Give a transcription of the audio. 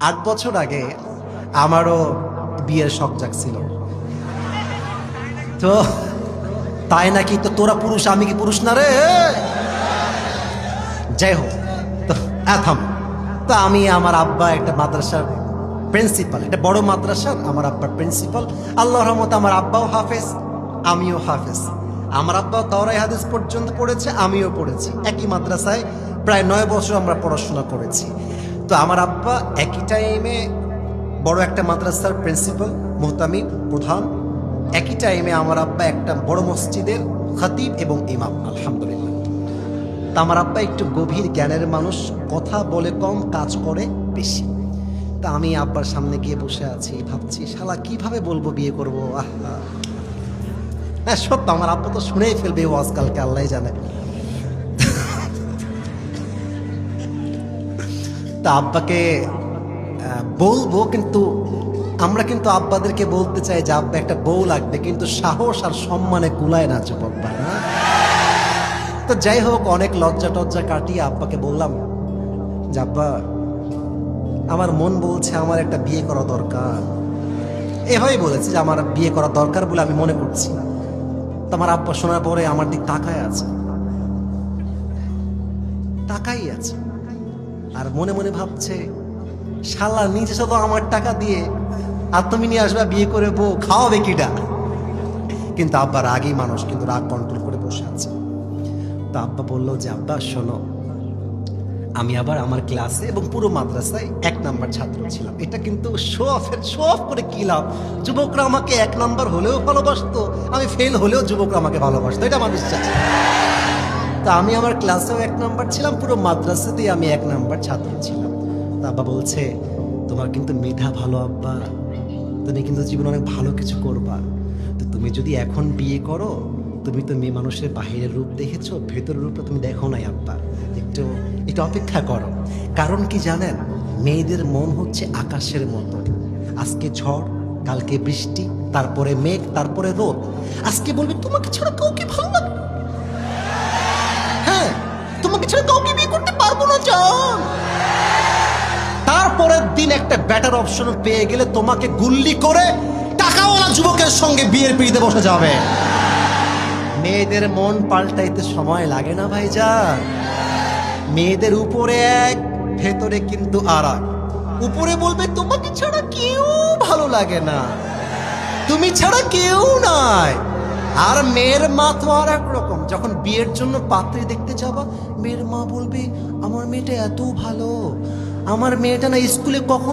8 বছর আগে আমারও বিয়ের শখ জাগছিল। তো তাই নাকি? তো তোরা পুরুষ, আমি কি পুরুষ না রে? যাই হোক, তো থাম। তো আমি, আমার আব্বা একটা মাদ্রাসার প্রিন্সিপাল, একটা বড় মাদ্রাসার আমার আব্বার প্রিন্সিপাল। আল্লাহর রহমতে আমার আব্বাও হাফেজ, আমিও হাফেজ। আমার আব্বাও তাওরাই হাদিস পর্যন্ত পড়েছে, আমিও পড়েছি। একই মাদ্রাসায় প্রায় 9 বছর আমরা পড়াশোনা করেছি। তো আমার আব্বা একই টাইমে বড় একটা মাদ্রাসার প্রিন্সিপাল, মুহতামিম, প্রধান। একই টাইমে আমার আব্বা একটা বড় মসজিদের খতিব এবং ইমাম, আলহামদুলিল্লাহ। তা আমার আব্বা একটু গভীর জ্ঞানের মানুষ, কথা বলে কম, কাজ করে বেশি। তা আমি আব্বার সামনে গিয়ে বসে আছি, ভাবছি শালা কিভাবে বলবো বিয়ে করবো। আহা, হ্যাঁ সত্য, আমার আব্বা তো শুনেই ফেলবে ও আজকালকে, আল্লাহ জানে। তা আব্বাকে বলবো, কিন্তু আমরা কিন্তু আব্বাদেরকে বলতে চাই যে আব্বা একটা বউ লাগবে, কিন্তু সাহস আর সম্মানে কুলায় না যুবক ভাই। তো যাই হোক, অনেক লজ্জা টজ্জা কাটিয়ে আব্বাকে বললাম যে আব্বা, আমার মন বলছে আমার একটা বিয়ে করা দরকার। এভাবেই বলেছি যে আমার বিয়ে করা দরকার বলে আমি মনে করছি। তো আমার আব্বা শোনার পরে আমার দিক তাকাই আছে, তাকাই আছে, আর মনে মনে ভাবছে শালা নিজে শুধু আমার টাকা দিয়ে আর তুমি নিয়ে আসবা বিয়ে করে বউ, খাওয়াবে কিটা? কিন্তু আব্বা রাগী মানুষ, কিন্তু রাগ কন্ট্রোল করে বসে আছে। তো আব্বা বললো যে আব্বা শোনো, আমি আবার আমার ক্লাসে এবং পুরো মাদ্রাসায় 1 নাম্বার ছাত্র ছিলাম। এটা কিন্তু শো অফ করে কি লাভ? যুবকরা আমাকে 1 নাম্বার হলেও ভালোবাসতো, আমি ফেল হলেও যুবকরা আমাকে ভালোবাসতো, এটা আমার বিশ্বাস। তা আমি আমার ক্লাসেও 1 নাম্বার ছিলাম, পুরো মাদ্রাসাতেই আমি 1 নাম্বার ছাত্র ছিলাম। তা আব্বা বলছে তোমার কিন্তু মেধা ভালো আব্বা, তুমি কিন্তু জীবনে অনেক ভালো কিছু করবা। তো তুমি যদি এখন বিয়ে করো, তুমি তো মেয়ে মানুষের বাহিরের রূপ দেখেছো, ভেতরের রূপটা তুমি দেখো নাই আব্বা, একটু একটু অপেক্ষা করো। কারণ কি জানেন, মেয়েদের মন হচ্ছে আকাশের মতো। আজকে ঝড়, কালকে বৃষ্টি, তারপরে মেঘ, তারপরে রোদ। আজকে বলবে তোমাকে ছাড়া কাউকে ভালো লাগে, হ্যাঁ তোমাকে ছাড়া কাউকে বিয়ে করতে পারবো না জান। তারপরের দিন একটা বেটার অপশন পেয়ে গেলে তোমাকে গুল্লি করে টাকাওয়ালা যুবকের সঙ্গে বিয়ের পিড়িতে বসে যাবে। মেয়েদের মন পাল্টাইতে সময় লাগে না ভাইজান। মেয়েদের উপরে এক, ভেতরে কিন্তু আর এক। উপরে বলবে তোমাকে ছাড়া কেউ ভালো লাগে না, তুমি ছাড়া কেউ নাই। আর মেয়ের মা তো আর এক রকম। যখন বিয়ের জন্য পাত্রী দেখতে যাবা, মেয়ের মা বলবে আমার মেয়েটা এত ভালো, আমার মেয়েটা না স্কুলে কখন